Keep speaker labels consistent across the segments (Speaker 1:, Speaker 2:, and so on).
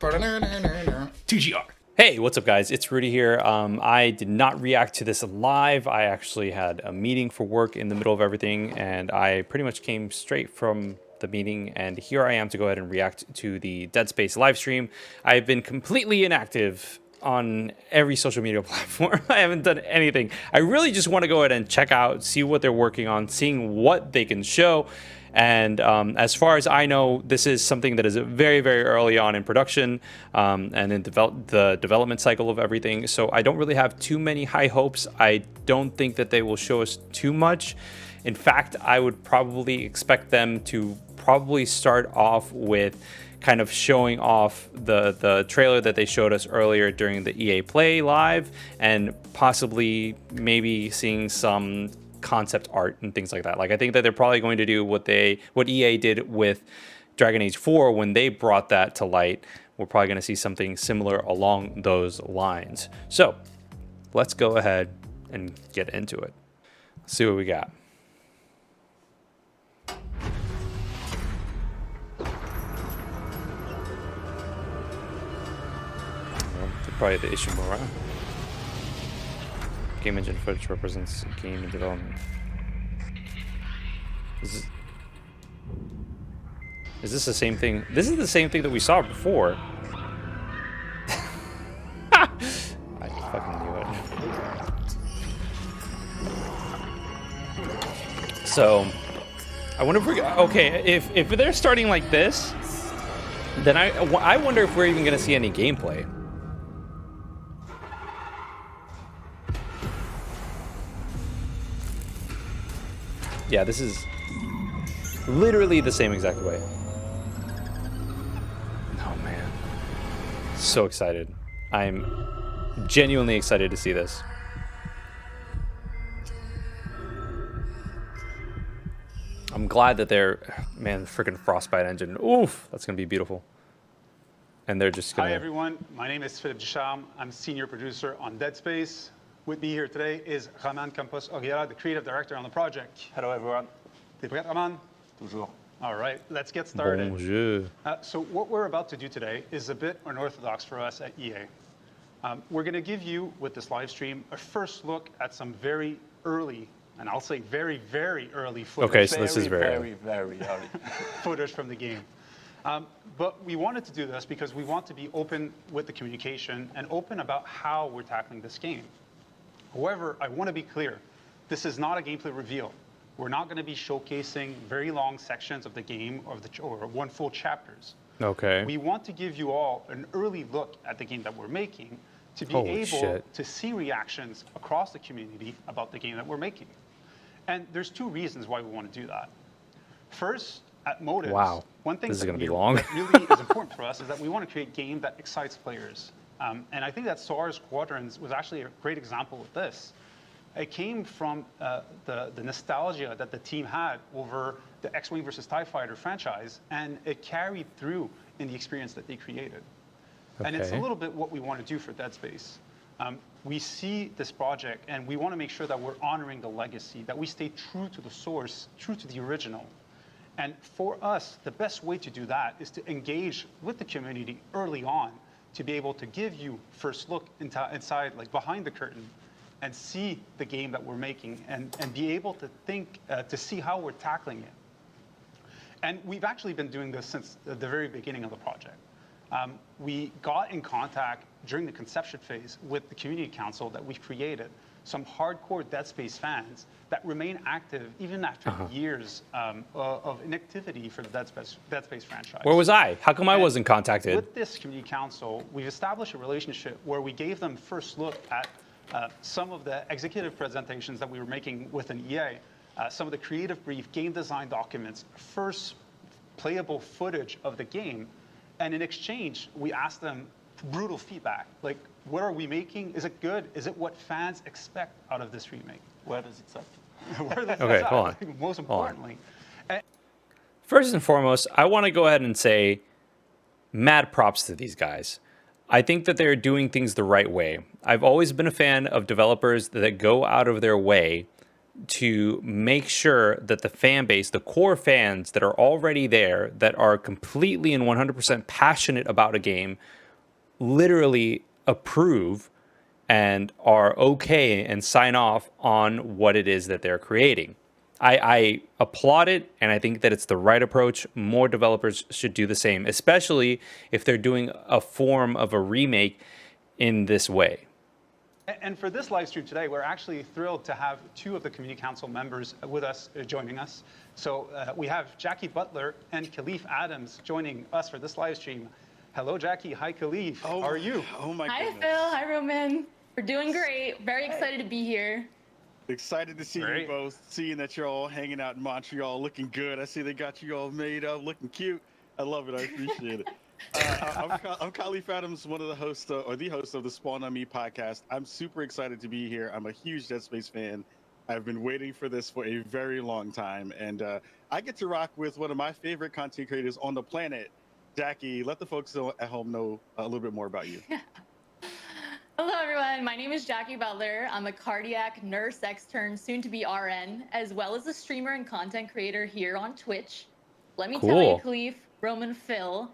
Speaker 1: TGR. Hey, what's up, guys? It's Rudy here. I did not react to this live. I actually had a meeting for work in the middle of everything, and I pretty much came straight from the meeting, and here I am to go ahead and react to the Dead Space live stream. I've been completely inactive on every social media platform. I haven't done anything. I really just want to go ahead and check out, see what they're working on, seeing what they can show. And as far as I know, this is something that is very, very early on in production and in the development cycle of everything. So I don't really have too many high hopes. I don't think that they will show us too much. In fact, I would probably expect them to probably start off with kind of showing off the trailer that they showed us earlier during the EA Play Live, and possibly maybe seeing some concept art and things like that. Like, I think that they're probably going to do what EA did with Dragon Age 4 when they brought that to light. We're probably going to see something similar along those lines. So let's go ahead and get into it. Let's see what we got. Probably the Ishimura. Game engine footage represents game in development. Is this the same thing? This is the same thing that we saw before. I fucking knew it. So, I wonder if we're okay. If they're starting like this, then I wonder if we're even gonna see any gameplay. Yeah, this is literally the same exact way. Oh man, so excited. I'm genuinely excited to see this. I'm glad that they're, man, freaking Frostbite engine. Oof, that's gonna be beautiful. And they're just gonna...
Speaker 2: Hi everyone, my name is Felix. I'm senior producer on Dead Space. With me here today is Roman Campos Oguera, the creative director on the project.
Speaker 3: Hello everyone.
Speaker 2: T'es prêt, Roman?
Speaker 3: Toujours.
Speaker 2: All right, let's get started.
Speaker 1: Bonjour.
Speaker 2: So what we're about to do today is a bit unorthodox for us at EA. We're going to give you, with this live stream, a first look at some very early, and I'll say very, very early footage.
Speaker 1: Okay, so this is
Speaker 3: very early.
Speaker 2: Footage from the game. But we wanted to do this because we want to be open with the communication and open about how we're tackling this game. However, I want to be clear, this is not a gameplay reveal. We're not going to be showcasing very long sections of the game or one full chapters.
Speaker 1: Okay.
Speaker 2: We want to give you all an early look at the game that we're making to be able to see reactions across the community about the game that we're making. And there's two reasons why we want to do that. First, at Motives, one thing that really is important for us is that we want to create a game that excites players. And I think that SARS Squadrons was actually a great example of this. It came from the nostalgia that the team had over the X-Wing versus TIE Fighter franchise, and it carried through in the experience that they created. Okay. And it's a little bit what we want to do for Dead Space. We see this project, and we want to make sure that we're honoring the legacy, that we stay true to the source, true to the original. And for us, the best way to do that is to engage with the community early on, to be able to give you first look inside, like behind the curtain, and see the game that we're making, and be able to think, to see how we're tackling it. And we've actually been doing this since the very beginning of the project. We got in contact during the conception phase with the community council that we've created, some hardcore Dead Space fans that remain active even after years of inactivity for the Dead Space franchise.
Speaker 1: Where was I? How come I wasn't contacted?
Speaker 2: With this community council, we've established a relationship where we gave them first look at some of the executive presentations that we were making within EA, some of the creative brief, game design documents, first playable footage of the game. And in exchange, we asked them brutal feedback. Like, what are we making? Is it good? Is it what fans expect out of this remake?
Speaker 3: Where does it start?
Speaker 2: Where does it
Speaker 1: okay,
Speaker 2: start?
Speaker 1: hold on.
Speaker 2: Most importantly.
Speaker 1: First and foremost, I want to go ahead and say mad props to these guys. I think that they're doing things the right way. I've always been a fan of developers that go out of their way to make sure that the fan base, the core fans that are already there, that are completely and 100% passionate about a game, literally approve and are okay and sign off on what it is that they're creating. I applaud it, and I think that it's the right approach. More developers should do the same, especially if they're doing a form of a remake in this way.
Speaker 2: And for this live stream today, we're actually thrilled to have two of the Community Council members with us, joining us. So we have Jackie Butler and Khalif Adams joining us for this live stream. Hello, Jackie. Hi, Khalif. How are you?
Speaker 4: Oh, my
Speaker 5: goodness.
Speaker 4: Hi, Phil. Hi, Roman. We're doing great. Very excited to be here.
Speaker 5: Excited to see you both, seeing that you're all hanging out in Montreal, looking good. I see they got you all made up, looking cute. I love it. I appreciate it. I'm Khalif Adams, one of the hosts, or the host of the Spawn on Me podcast. I'm super excited to be here. I'm a huge Dead Space fan. I've been waiting for this for a very long time. And I get to rock with one of my favorite content creators on the planet. Jackie, let the folks at home know a little bit more about you.
Speaker 4: Hello, everyone. My name is Jackie Butler. I'm a cardiac nurse extern, soon to be RN, as well as a streamer and content creator here on Twitch. Let me tell you, Khalif, Roman, Phil,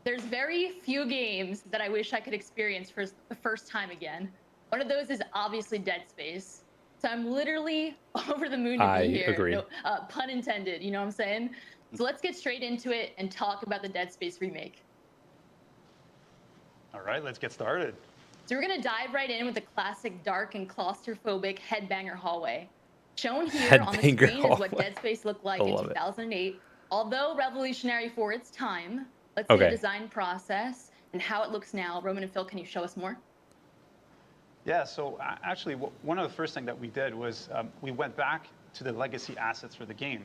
Speaker 4: there's very few games that I wish I could experience for the first time again. One of those is obviously Dead Space. So I'm literally over the moon to be here.
Speaker 1: I agree.
Speaker 4: No, pun intended, you know what I'm saying? So let's get straight into it and talk about the Dead Space remake.
Speaker 2: All right, let's get started.
Speaker 4: So we're gonna dive right in with the classic dark and claustrophobic headbanger hallway. Shown here on the screen is what Dead Space looked like in 2008. Although revolutionary for its time, let's see the design process and how it looks now. Roman and Phil, can you show us more?
Speaker 2: Yeah, so actually one of the first things that we did was we went back to the legacy assets for the game.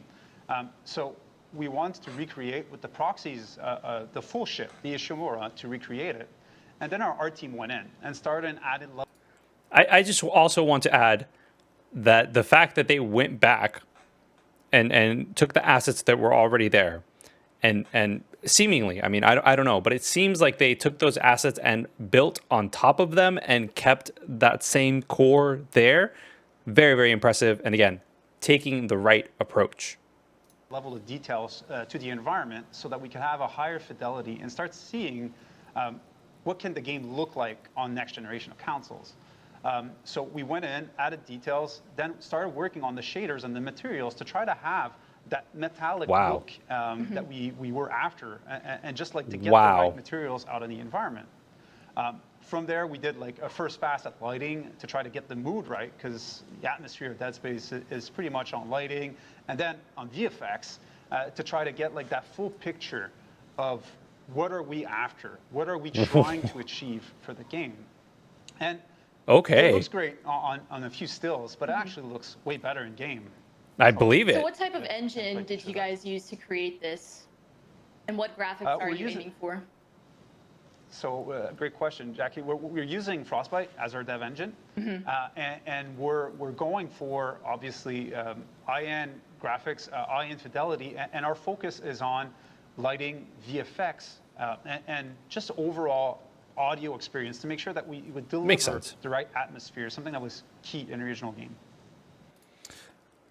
Speaker 2: So we wanted to recreate with the proxies, the full ship, the Ishimura, to recreate it. And then our art team went in and started and added levels.
Speaker 1: I just also want to add that the fact that they went back and took the assets that were already there and seemingly, I mean, I don't know, but it seems like they took those assets and built on top of them and kept that same core there. Very, very impressive. And again, taking the right approach.
Speaker 2: Level of details to the environment so that we can have a higher fidelity and start seeing what can the game look like on next generation of consoles. So we went in, added details, then started working on the shaders and the materials to try to have that metallic look that we were after, and just like to get the right materials out of the environment. From there, we did like a first pass at lighting to try to get the mood right, because the atmosphere of Dead Space is pretty much on lighting, and then on VFX to try to get like that full picture of what are we after, what are we trying to achieve for the game. And it looks great on a few stills, but it actually looks way better in game.
Speaker 1: I believe it.
Speaker 4: So what type of engine did you guys use to create this? And what graphics are you aiming for?
Speaker 2: So great question, Jackie. We're using Frostbite as our dev engine, and we're going for, obviously, high-end graphics, high-end fidelity, and our focus is on lighting, VFX, and just overall audio experience to make sure that we would deliver the right atmosphere, something that was key in the original game.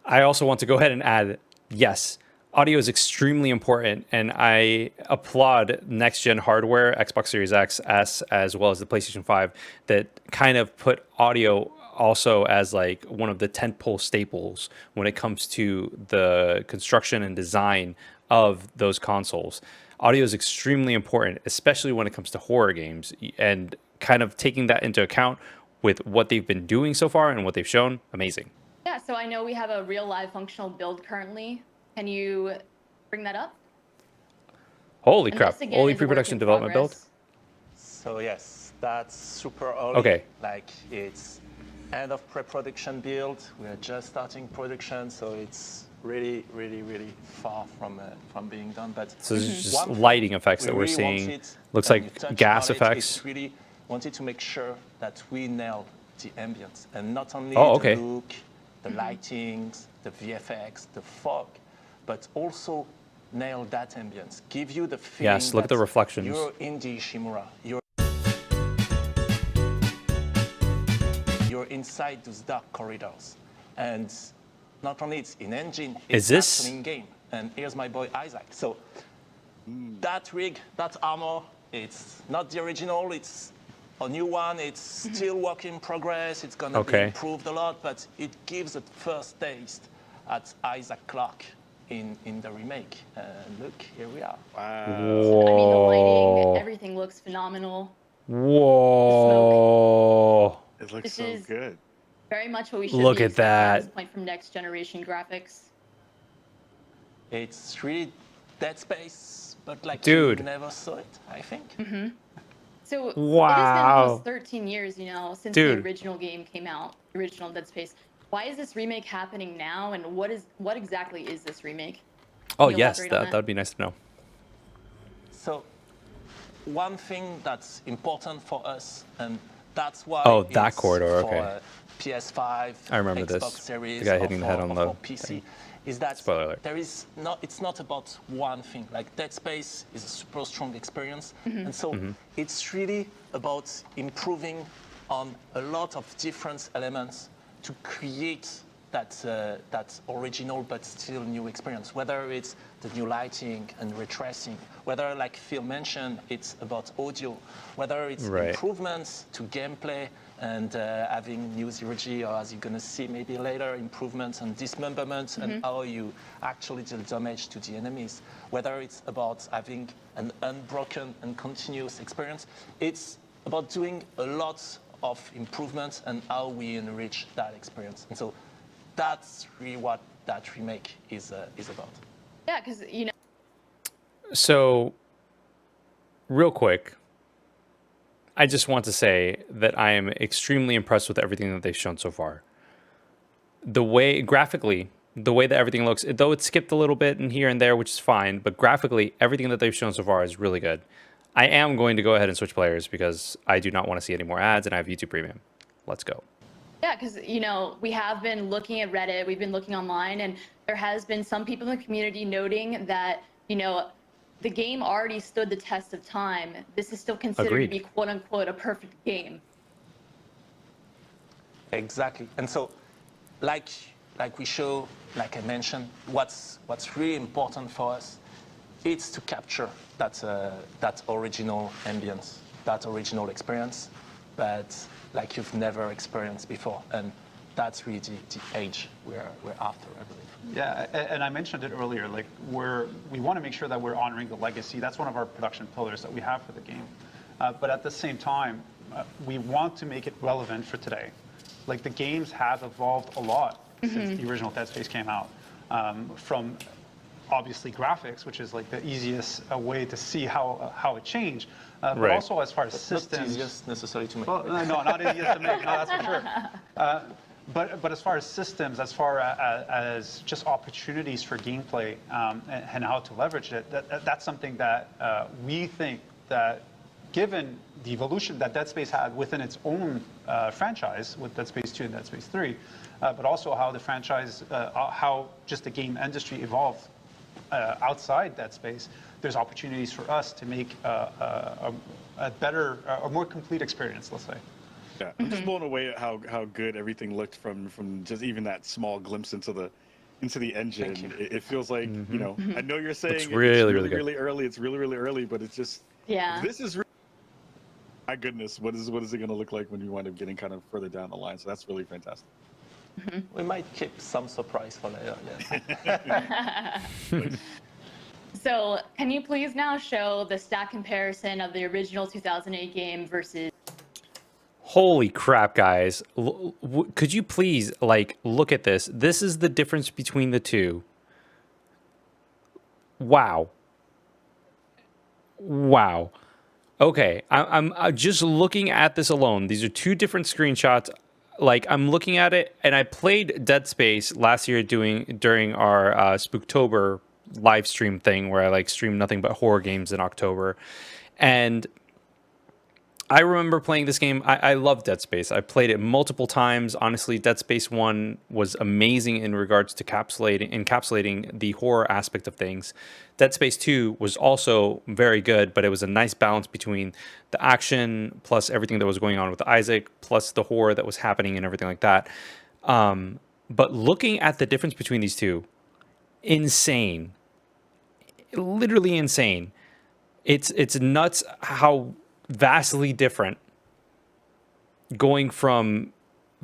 Speaker 1: I also want to go ahead and add, yes, audio is extremely important, and I applaud next-gen hardware, Xbox Series X, S, as well as the PlayStation 5, that kind of put audio also as like one of the tentpole staples when it comes to the construction and design of those consoles. Audio is extremely important, especially when it comes to horror games, and kind of taking that into account with what they've been doing so far and what they've shown, amazing.
Speaker 4: Yeah, so I know we have a real live functional build currently. Can you bring that up?
Speaker 1: Holy crap, only pre-production development build?
Speaker 3: So yes, that's super early.
Speaker 1: Okay.
Speaker 3: Like it's end of pre-production build. We are just starting production, so it's really far from being done. But
Speaker 1: so there's just lighting effects that we're seeing. Looks like gas effects.
Speaker 3: Really wanted to make sure that we nailed the ambience, and not only the look, the lighting, the VFX, the fog, but also nail that ambience. Give you the feeling
Speaker 1: yes, look at the reflections.
Speaker 3: You're in the Ishimura. you're inside those dark corridors. And not only it's in engine,
Speaker 1: it's
Speaker 3: actually in game. And here's my boy Isaac. So that rig, that armor, it's not the original, it's a new one. It's still work in progress. It's going to be improved a lot, but it gives a first taste at Isaac Clarke in the remake. Look, here we are.
Speaker 4: I
Speaker 5: Wow.
Speaker 4: mean, the lighting, everything looks phenomenal.
Speaker 1: Whoa.
Speaker 5: It looks so good.
Speaker 4: Very much what we should
Speaker 1: Look
Speaker 4: be
Speaker 1: at that.
Speaker 4: at this point from next generation graphics.
Speaker 3: It's really Dead Space, but like
Speaker 1: you
Speaker 3: never saw it, I think.
Speaker 4: So it has been almost 13 years, you know, since the original game came out, the original Dead Space. Why is this remake happening now, and what exactly is this remake?
Speaker 1: Oh yes, that would be nice to know.
Speaker 3: So one thing that's important for us, and that's why
Speaker 1: that corridor,
Speaker 3: for PS5,
Speaker 1: I remember
Speaker 3: Xbox
Speaker 1: this.
Speaker 3: Series,
Speaker 1: the guy hitting the head on the
Speaker 3: PC,
Speaker 1: thing.
Speaker 3: is that
Speaker 1: Spoiler alert.
Speaker 3: it's not about one thing. Like Dead Space is a super strong experience, and so it's really about improving on a lot of different elements to create that original but still new experience. Whether it's the new lighting and ray tracing, whether, like Phil mentioned, it's about audio, whether it's improvements to gameplay and having new zero-G, or as you're going to see maybe later, improvements and dismemberment and how you actually deal damage to the enemies. Whether it's about having an unbroken and continuous experience, it's about doing a lot of improvements and how we enrich that experience. And so that's really what that remake is about.
Speaker 4: Yeah, because, you know.
Speaker 1: So, real quick, I just want to say that I am extremely impressed with everything that they've shown so far. The way, graphically, the way that everything looks, though it skipped a little bit in here and there, which is fine, but graphically, everything that they've shown so far is really good. I am going to go ahead and switch players because I do not want to see any more ads and I have YouTube Premium. Let's go.
Speaker 4: Yeah, because, you know, we have been looking at Reddit, we've been looking online, and there has been some people in the community noting that, you know, the game already stood the test of time. This is still considered to be, quote unquote, a perfect game.
Speaker 3: Exactly. And so, like we show, like I mentioned, what's really important for us, it's to capture that original ambience, that original experience, but like you've never experienced before. And that's really the age we're after, I believe.
Speaker 2: Yeah, and I mentioned it earlier, like we want to make sure that we're honoring the legacy. That's one of our production pillars that we have for the game. But at the same time, we want to make it relevant for today. Like the games have evolved a lot since the original Dead Space came out. From obviously graphics, which is like the easiest way to see how it changed, but also as far as systems.
Speaker 3: Not easiest necessarily to make.
Speaker 2: Well, no, not easiest to make. No, that's for sure. But as far as systems, as far as just opportunities for gameplay and how to leverage it, that's something that we think that, given the evolution that Dead Space had within its own franchise with Dead Space 2 and Dead Space 3, but also how the franchise, how just the game industry evolved outside Dead Space, there's opportunities for us to make a better, a more complete experience, let's say.
Speaker 5: Yeah, I'm just blown away at how good everything looked from just even that small glimpse into the engine. It feels like, you know, I know you're saying it's really early. It's really early, but it's just this is my goodness. What is it going to look like when you wind up getting kind of further down the line? So that's really fantastic.
Speaker 3: We might keep some surprise for later.
Speaker 4: Yes. So, can you please now show the stat comparison of the original 2008 game versus?
Speaker 1: Holy crap, guys. Could you please, like, look at this? This is the difference between the two. Wow. Wow. Okay, I'm just looking at this alone. These are two different screenshots. Like, I'm looking at it, and I played Dead Space last year during our Spooktober live stream thing where I, like, stream nothing but horror games in October. And I remember playing this game. I love Dead Space. I played it multiple times. Honestly, Dead Space 1 was amazing in regards to encapsulating the horror aspect of things. Dead Space 2 was also very good, but it was a nice balance between the action plus everything that was going on with Isaac, plus the horror that was happening and everything like that. But looking at the difference between these two, insane. Literally insane. It's nuts how vastly different going from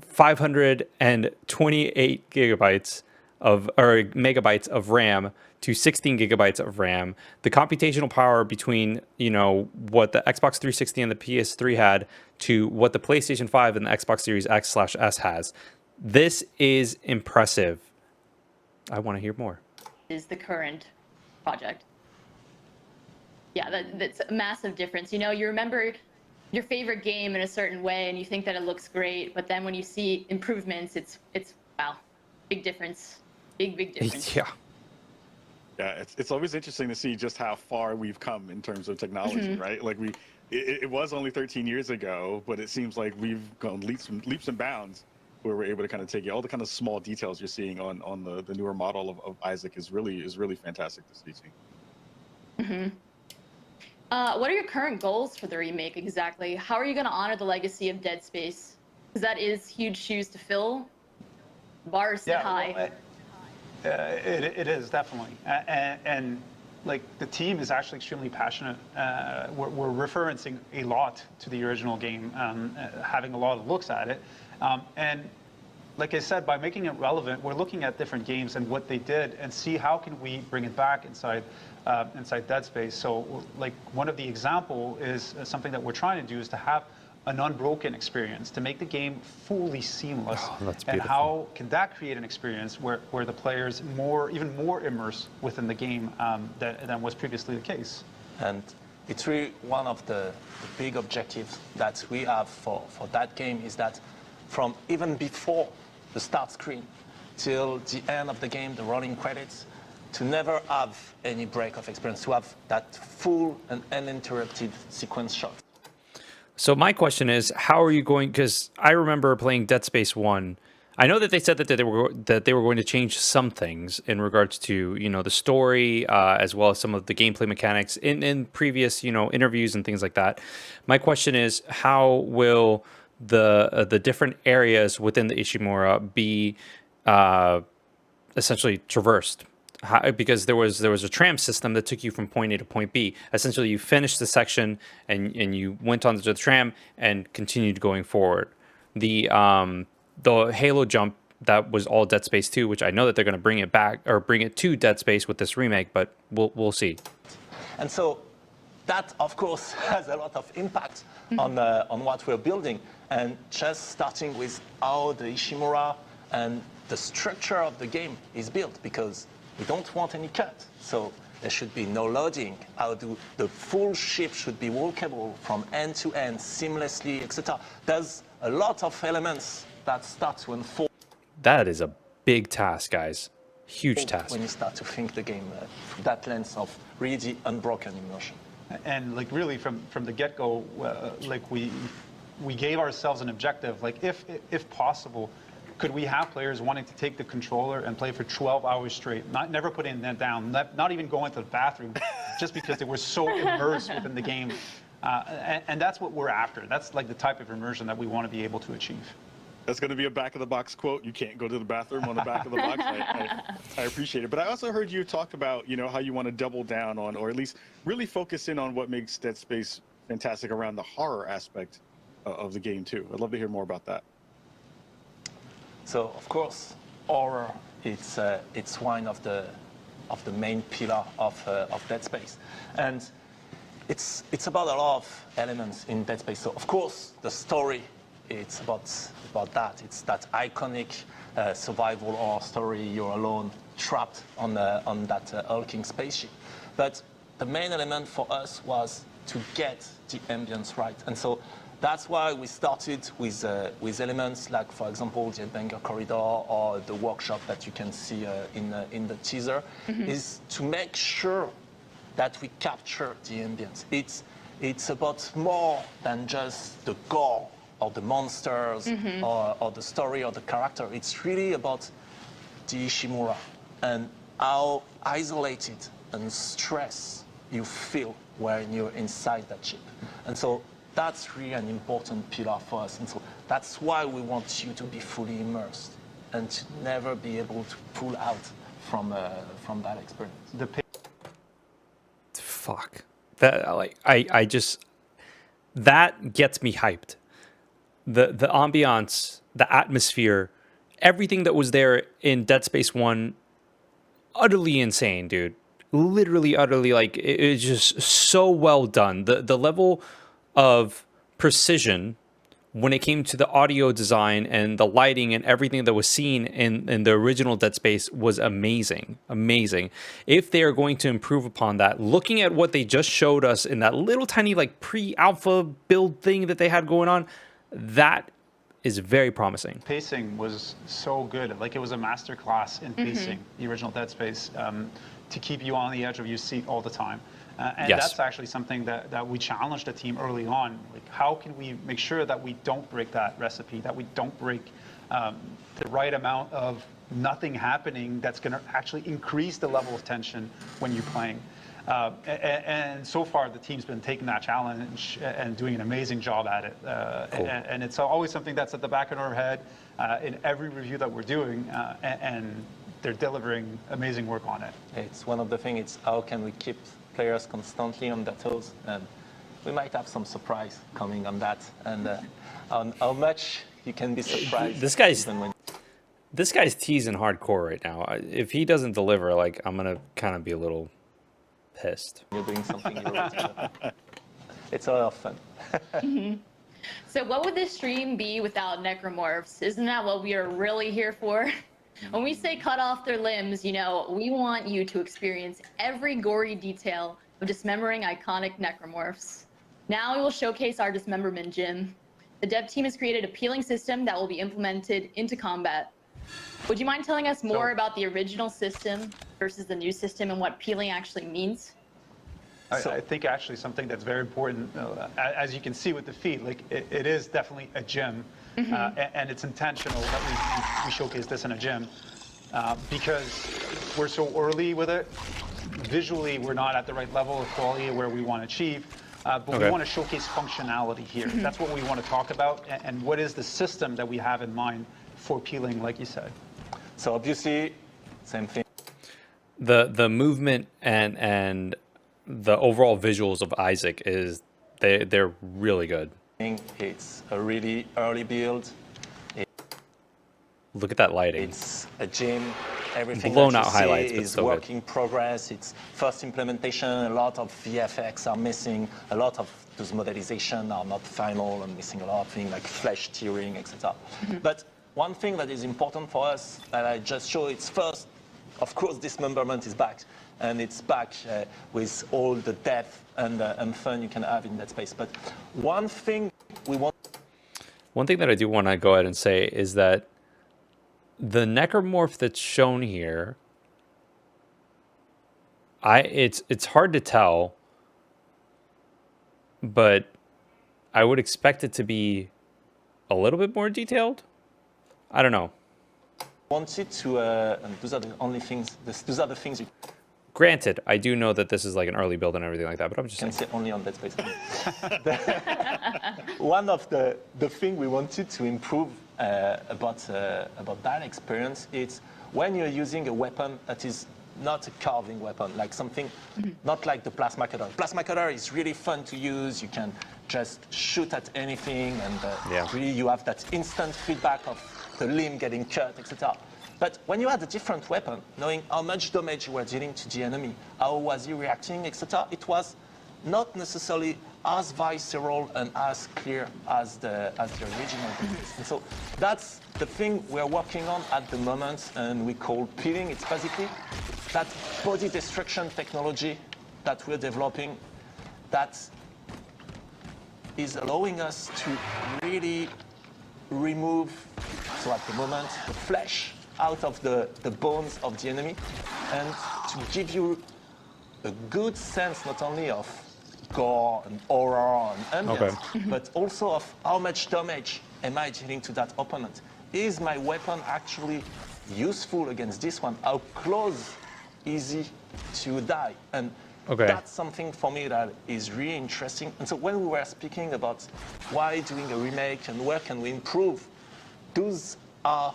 Speaker 1: 528 gigabytes or megabytes of RAM to 16 gigabytes of RAM. The computational power between, what the Xbox 360 and the PS3 had to what the PlayStation 5 and the Xbox Series X/S has. This is impressive. I want to hear more.
Speaker 4: Is the current project. Yeah, that's a massive difference. You remember your favorite game in a certain way and you think that it looks great, but then when you see improvements, it's wow, big difference. Big difference.
Speaker 1: Yeah.
Speaker 5: Yeah, it's always interesting to see just how far we've come in terms of technology, right? Like it was only 13 years ago, but it seems like we've gone leaps and bounds where we're able to kind of take all the kind of small details you're seeing on the newer model of Isaac is really fantastic to see.
Speaker 4: What are your current goals for the remake exactly? How are you going to honor the legacy of Dead Space? Because that is huge shoes to fill. Bars set high.
Speaker 2: Well, it is definitely, and like the team is actually extremely passionate. We're referencing a lot to the original game, having a lot of looks at it, and like I said, by making it relevant, we're looking at different games and what they did, and see how can we bring it back inside Dead Space. So, like one of the example is something that we're trying to do is to have an unbroken experience, to make the game fully seamless.
Speaker 1: Oh, that's beautiful.
Speaker 2: And how can that create an experience where the players even more immersed within the game than was previously the case?
Speaker 3: And it's really one of the big objectives that we have for that game is that from even before the start screen till the end of the game, the rolling credits, to never have any break of experience, to have that full and uninterrupted sequence shot.
Speaker 1: So my question is, how are you going? Because I remember playing Dead Space 1. I know that they said that they were going to change some things in regards to the story, as well as some of the gameplay mechanics in previous interviews and things like that. My question is, how will the different areas within the Ishimura be essentially traversed? Because there was a tram system that took you from point A to point B. Essentially, you finished the section and you went onto the tram and continued going forward. The Halo jump, that was all Dead Space 2, which I know that they're going to bring it back or bring it to Dead Space with this remake, but we'll see.
Speaker 3: And so that, of course, has a lot of impact on what we're building. And just starting with how the Ishimura and the structure of the game is built, because we don't want any cut. So there should be no loading. How the full ship should be walkable from end to end seamlessly, etc. There's a lot of elements that start to unfold.
Speaker 1: That is a big task, guys. Huge task.
Speaker 3: When you start to think the game through that lens of really unbroken immersion.
Speaker 2: And like really from the get-go, like we gave ourselves an objective. Like if possible, could we have players wanting to take the controller and play for 12 hours straight, never putting them down, not even going to the bathroom, just because they were so immersed within the game? And that's what we're after. That's like the type of immersion that we want to be able to achieve.
Speaker 5: That's going to be a back-of-the-box quote. You can't go to the bathroom on the back of the box. I appreciate it. But I also heard you talk about, how you want to double down on, or at least really focus in on what makes Dead Space fantastic around the horror aspect of the game, too. I'd love to hear more about that.
Speaker 3: So, of course, horror, it's one of the main pillar of Dead Space. And it's about a lot of elements in Dead Space. So, of course, the story, it's about that. It's that iconic survival horror story. You're alone, trapped on that hulking spaceship. But the main element for us was to get the ambience right. And so that's why we started with elements like, for example, the Headbanger Corridor or the workshop that you can see in the teaser, is to make sure that we capture the ambience. it's about more than just the gore or the monsters or the story or the character. It's really about the Ishimura and how isolated and stressed you feel when you're inside that ship. And so that's really an important pillar for us. And so that's why we want you to be fully immersed and to never be able to pull out from that experience.
Speaker 1: Fuck. That I just that gets me hyped. The ambiance, the atmosphere, everything that was there in Dead Space 1, utterly insane, dude. Literally, utterly, like, it's just so well done. The level of precision when it came to the audio design and the lighting and everything that was seen in the original Dead Space was amazing. Amazing. If they are going to improve upon that, looking at what they just showed us in that little tiny like pre-alpha build thing that they had going on, that is very promising.
Speaker 2: Pacing was so good. Like, it was a masterclass in pacing, the original Dead Space, to keep you on the edge of your seat all the time. And
Speaker 1: yes.
Speaker 2: That's actually something that we challenged the team early on. Like, how can we make sure that we don't break that recipe, that we don't break the right amount of nothing happening that's going to actually increase the level of tension when you're playing. And so far, the team's been taking that challenge and doing an amazing job at it. Cool. And it's always something that's at the back of our head in every review that we're doing, and they're delivering amazing work on it.
Speaker 3: It's one of the things, it's how can we keep players constantly on their toes, and we might have some surprise coming on that, and on how much you can be surprised.
Speaker 1: This guy's teasing hardcore right now. If he doesn't deliver, like, I'm gonna kind of be a little pissed.
Speaker 3: You're doing something you like to do. It's a lot of fun.
Speaker 4: So what would this stream be without necromorphs? Isn't that what we are really here for? When we say cut off their limbs, you know, we want you to experience every gory detail of dismembering iconic necromorphs. Now we will showcase our dismemberment gym. The dev team has created a peeling system that will be implemented into combat. Would you mind telling us more about the original system versus the new system and what peeling actually means?
Speaker 2: I think actually something that's very important, as you can see with the feed, like, it is definitely a gym. And it's intentional that we showcase this in a gym because we're so early with it. Visually, we're not at the right level of quality where we want to achieve, but we want to showcase functionality here. That's what we want to talk about, and what is the system that we have in mind for peeling, like you said.
Speaker 3: So obviously, same thing.
Speaker 1: The movement and the overall visuals of Isaac they're really good.
Speaker 3: It's a really early build.
Speaker 1: Look at that lighting.
Speaker 3: It's a gym. Everything
Speaker 1: blown
Speaker 3: that
Speaker 1: out
Speaker 3: you
Speaker 1: highlights,
Speaker 3: see
Speaker 1: but
Speaker 3: is
Speaker 1: so
Speaker 3: work
Speaker 1: good.
Speaker 3: in progress. It's first implementation. A lot of VFX are missing. A lot of those modelizations are not final and missing a lot of things like flesh tearing, etc. But one thing that is important for us that I just showed, it's first, of course, dismemberment is back. And it's back with all the depth and fun you can have in that space. But one thing
Speaker 1: that I do want to go ahead and say is that the necromorph that's shown here, it's hard to tell, but I would expect it to be a little bit more detailed. I don't know.
Speaker 3: Wanted to, and those are the only things. Those are the things you.
Speaker 1: Granted, I do know that this is like an early build and everything like that, but I'm just
Speaker 3: saying.
Speaker 1: Say
Speaker 3: only on Dead Space. One of the thing we wanted to improve about that experience is when you're using a weapon that is not a carving weapon, like something not like the plasma cutter. Plasma cutter is really fun to use. You can just shoot at anything, and really you have that instant feedback of the limb getting cut, etc. But when you had a different weapon, knowing how much damage you were dealing to the enemy, how was he reacting, etc., it was not necessarily as visceral and as clear as the original. And so that's the thing we're working on at the moment, and we call peeling. It's basically that body destruction technology that we're developing that is allowing us to really remove, so at the moment, the flesh out of the bones of the enemy, and to give you a good sense not only of gore and horror and ambience, but also of how much damage am I dealing to that opponent? Is my weapon actually useful against this one? How close is he to die? And that's something for me that is really interesting. And so when we were speaking about why doing a remake and where can we improve, those are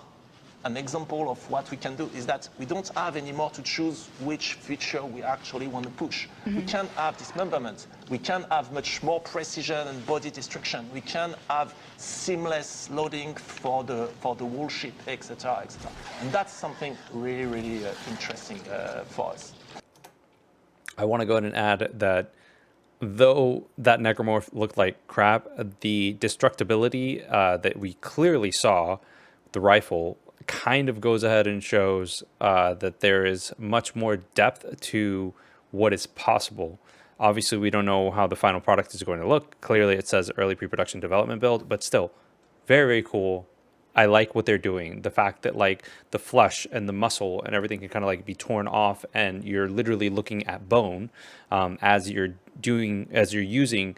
Speaker 3: an example of what we can do, is that we don't have anymore to choose which feature we actually want to push. We can have dismemberment. We can have much more precision and body destruction. We can have seamless loading for the whole ship, etc., etc. And that's something really, really interesting for us.
Speaker 1: I want to go ahead and add that though that necromorph looked like crap, the destructibility that we clearly saw, the rifle, kind of goes ahead and shows that there is much more depth to what is possible. Obviously, we don't know how the final product is going to look. Clearly, it says early pre-production development build, but still, very, very cool. I like what they're doing. The fact that like the flesh and the muscle and everything can kind of like be torn off, and you're literally looking at bone as you're using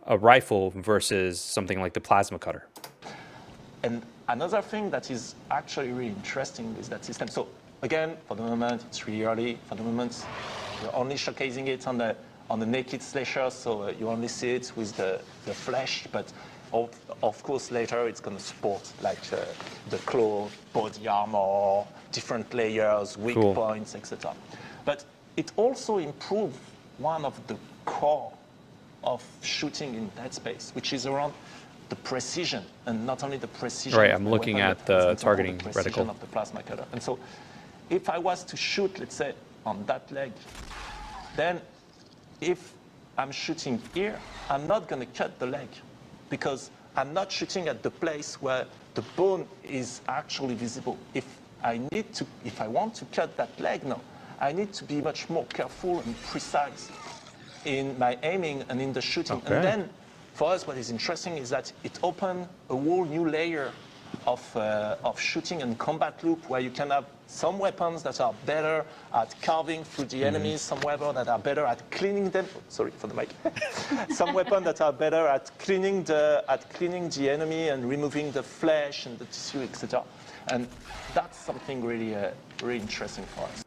Speaker 1: a rifle versus something like the plasma cutter.
Speaker 3: And another thing that is actually really interesting is that system. So again, for the moment, it's really early. For the moment, we're only showcasing it on the naked slasher, so you only see it with the flesh. But of course, later it's going to support like the claw, body armor, different layers, weak points, etc. But it also improves one of the core of shooting in Dead Space, which is around the precision, and not only the precision.
Speaker 1: Right, I'm looking at the targeting reticle
Speaker 3: of the plasma cutter. And so, if I was to shoot, let's say, on that leg, then if I'm shooting here, I'm not going to cut the leg, because I'm not shooting at the place where the bone is actually visible. If I want to cut that leg now, I need to be much more careful and precise in my aiming and in the shooting. And then, for us, what is interesting is that it opens a whole new layer of shooting and combat loop, where you can have some weapons that are better at carving through the enemies, some weapons that are better at cleaning them. Sorry for the mic. Some weapons that are better at cleaning the enemy and removing the flesh and the tissue, etc. And that's something really, really interesting for us.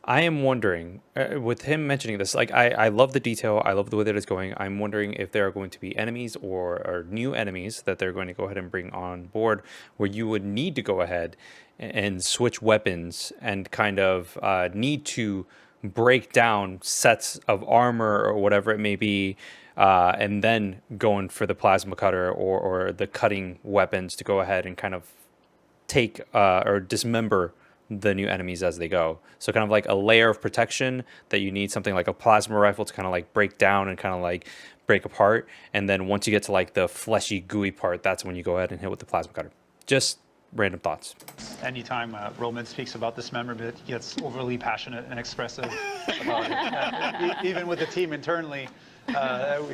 Speaker 1: I am wondering, with him mentioning this, like I love the detail, I love the way that it's going. I'm wondering if there are going to be enemies or new enemies that they're going to go ahead and bring on board, where you would need to go ahead and switch weapons and kind of need to break down sets of armor or whatever it may be, and then going for the plasma cutter or the cutting weapons to go ahead and kind of take or dismember the new enemies as they go. So kind of like a layer of protection that you need something like a plasma rifle to kind of like break down and kind of like break apart. And then once you get to like the fleshy, gooey part, that's when you go ahead and hit with the plasma cutter. Just random thoughts.
Speaker 2: Anytime Roman speaks about dismemberment, he gets overly passionate and expressive about it. Even with the team internally,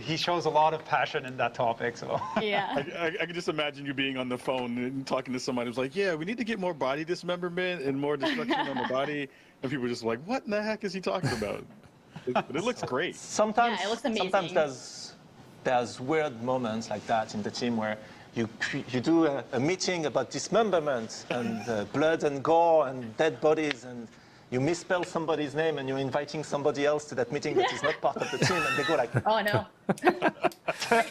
Speaker 2: he shows a lot of passion in that topic. So
Speaker 4: yeah,
Speaker 5: I can just imagine you being on the phone and talking to somebody who's like, "Yeah, we need to get more body dismemberment and more destruction on the body," and people are just like, "What in the heck is he talking about?" But it looks great.
Speaker 3: Sometimes,
Speaker 4: it looks amazing.
Speaker 3: Sometimes there's weird moments like that in the team where you do a meeting about dismemberment and blood and gore and dead bodies, and you misspell somebody's name and you're inviting somebody else to that meeting that is not part of the team, and they go like,
Speaker 4: "Oh no."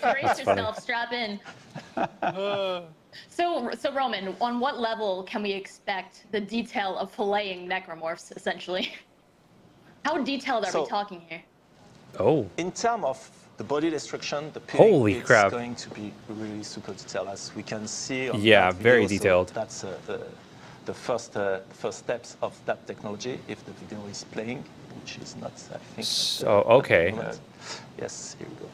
Speaker 4: Brace yourself, strap in. So Roman, on what level can we expect the detail of filleting necromorphs, essentially? How detailed are we talking here?
Speaker 1: Oh.
Speaker 3: In terms of the body destruction, the peeling,
Speaker 1: holy
Speaker 3: it's
Speaker 1: crap,
Speaker 3: going to be really super detailed, as we can see on
Speaker 1: that
Speaker 3: video.
Speaker 1: Very detailed.
Speaker 3: So that's the first steps of that technology, if the video is playing, which is not, I think.
Speaker 1: So, okay.
Speaker 3: Yes, here we go.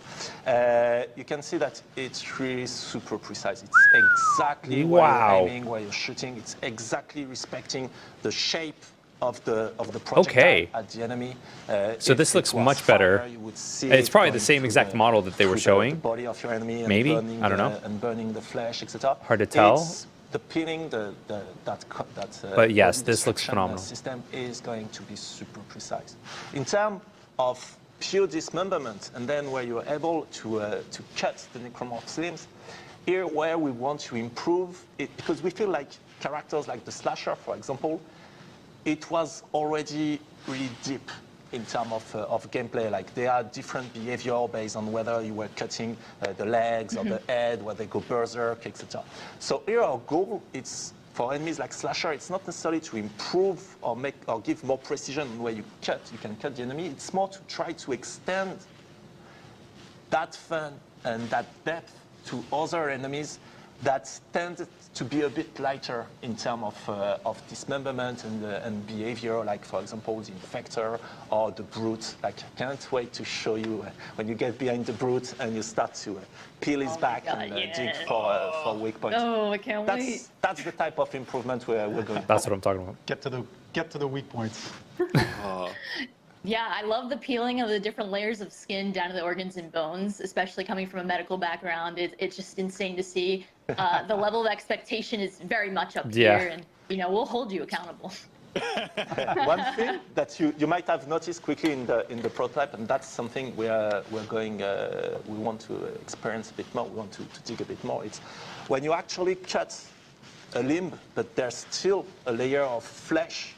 Speaker 3: You can see that it's really super precise. It's exactly where you're aiming, where you're shooting. It's exactly respecting the shape of the projectile at the enemy.
Speaker 1: So this looks much better. It's probably the same exact model that they were showing.
Speaker 3: The body of your enemy,
Speaker 1: maybe,
Speaker 3: and
Speaker 1: I don't know.
Speaker 3: And burning the flesh, etc.
Speaker 1: Hard to tell.
Speaker 3: The peeling,
Speaker 1: but yes, this looks phenomenal.
Speaker 3: System is going to be super precise. In terms of pure dismemberment, and then where you're able to cut the necromorph's limbs. Here, where we want to improve it, because we feel like characters like the slasher, for example, it was already really deep in terms of gameplay. Like there are different behavior based on whether you were cutting the legs or the head, where they go berserk, etc. So here our goal, it's for enemies like slasher, it's not necessarily to improve or give more precision where you can cut the enemy. It's more to try to extend that fun and that depth to other enemies that tend to be a bit lighter in terms of dismemberment and behavior, like for example the Infector or the Brute. Like I can't wait to show you when you get behind the Brute and you start to peel his back and dig for weak points.
Speaker 4: Oh, I can't wait.
Speaker 3: That's the type of improvement we're going.
Speaker 1: That's what I'm talking about.
Speaker 2: Get to the weak points.
Speaker 4: Yeah, I love the peeling of the different layers of skin down to the organs and bones, especially coming from a medical background. It's just insane to see. The level of expectation is very much up here, and we'll hold you accountable.
Speaker 3: One thing that you might have noticed quickly in the prototype, and that's something we want to experience a bit more. We want to dig a bit more. It's when you actually cut a limb, but there's still a layer of flesh.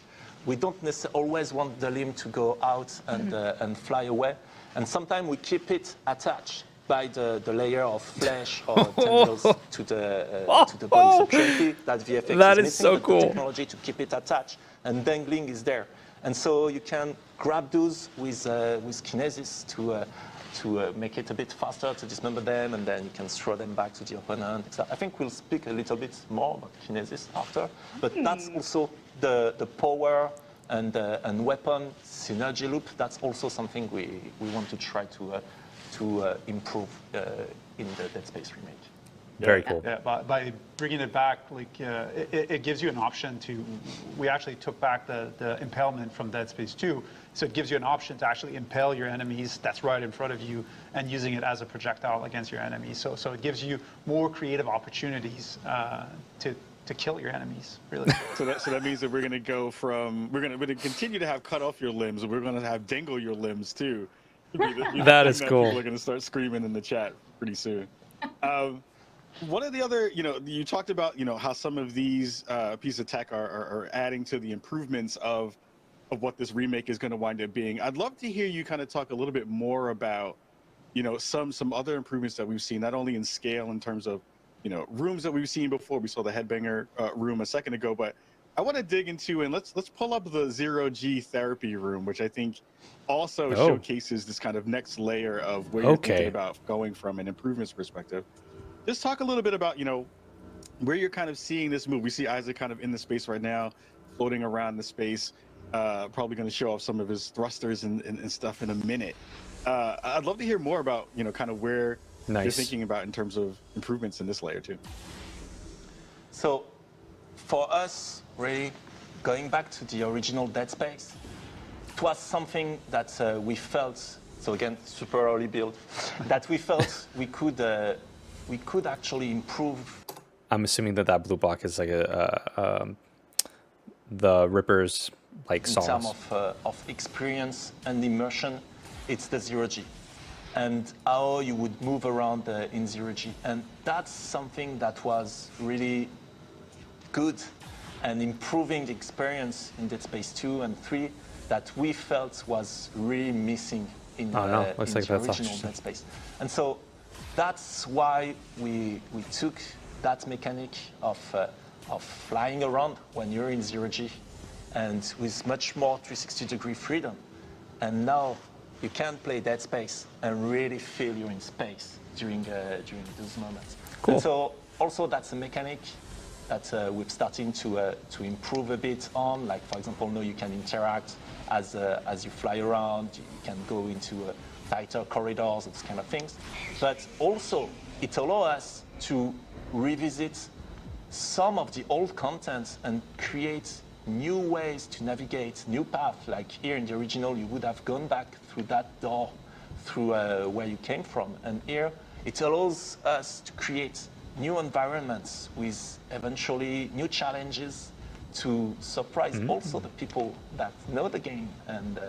Speaker 3: We don't necessarily always want the limb to go out and fly away. And sometimes we keep it attached by the layer of flesh or tendrils to the body. So currently, that VFX
Speaker 1: that is
Speaker 3: missing,
Speaker 1: so
Speaker 3: but
Speaker 1: cool.
Speaker 3: the technology to keep it attached and dangling is there. And so you can grab those with kinesis to make it a bit faster to dismember them, and then you can throw them back to the opponent. So I think we'll speak a little bit more about kinesis after, but that's also the power and weapon synergy loop. That's also something we want to try to improve in the Dead Space remake.
Speaker 1: Very cool.
Speaker 2: Yeah, by bringing it back, like it gives you an option to. We actually took back the impalement from Dead Space 2, so it gives you an option to actually impale your enemies that's right in front of you and using it as a projectile against your enemies. So it gives you more creative opportunities to kill your enemies. Really.
Speaker 5: So that means that we're going to continue to have cut off your limbs, and we're going to have dangle your limbs too.
Speaker 1: That is cool.
Speaker 5: People are going to start screaming in the chat pretty soon. One of the other, you talked about, how some of these pieces of tech are adding to the improvements of what this remake is going to wind up being. I'd love to hear you kind of talk a little bit more about, some other improvements that we've seen, not only in scale in terms of, rooms that we've seen before. We saw the headbanger room a second ago, but I want to dig into, and let's pull up the 0G therapy room, which I think also showcases this kind of next layer of where you're thinking about going from an improvements perspective. Just talk a little bit about, where you're kind of seeing this move. We see Isaac kind of in the space right now, floating around the space, probably going to show off some of his thrusters and stuff in a minute. I'd love to hear more about, kind of where you're thinking about in terms of improvements in this layer too.
Speaker 3: So for us, really, going back to the original Dead Space, it was something that we felt, so again, super early build, that we felt we could actually improve.
Speaker 1: I'm assuming that blue block is like the Ripper's like sauce.
Speaker 3: In terms of experience and immersion, it's the 0G. And how you would move around in 0G. And that's something that was really good and improving the experience in Dead Space 2 and 3 that we felt was really missing in the original Dead Space. And so that's why we took that mechanic of flying around when you're in 0G and with much more 360-degree freedom. And now you can play Dead Space and really feel you're in space during those moments.
Speaker 1: Cool.
Speaker 3: And so also that's a mechanic that we're starting to improve a bit on. Like for example, now you can interact as you fly around. You can go into tighter corridors, those kind of things. But also it allows us to revisit some of the old content and create new ways to navigate, new paths. Like here in the original, you would have gone back through that door, through where you came from. And here, it allows us to create new environments with eventually new challenges to surprise also the people that know the game and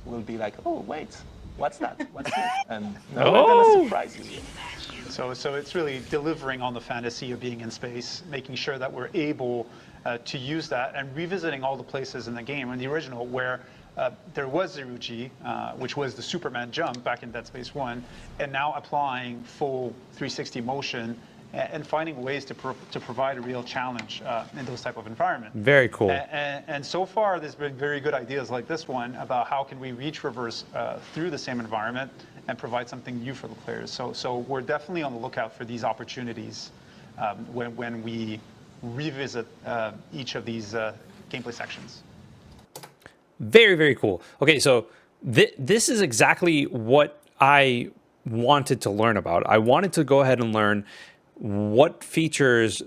Speaker 3: will be like, oh, wait, what's that? What's that? And we're gonna surprise you.
Speaker 2: So it's really delivering on the fantasy of being in space, making sure that we're able to use that, and revisiting all the places in the game in the original where there was zero G, which was the Superman jump back in Dead Space 1, and now applying full 360 motion and finding ways to provide a real challenge in those type of environments.
Speaker 1: Very cool.
Speaker 2: And so far, there's been very good ideas like this one about how can we reach reverse through the same environment and provide something new for the players. So we're definitely on the lookout for these opportunities when we revisit each of these gameplay sections.
Speaker 1: Very, very cool. Okay, so this is exactly what I wanted to learn about. I wanted to go ahead and learn what features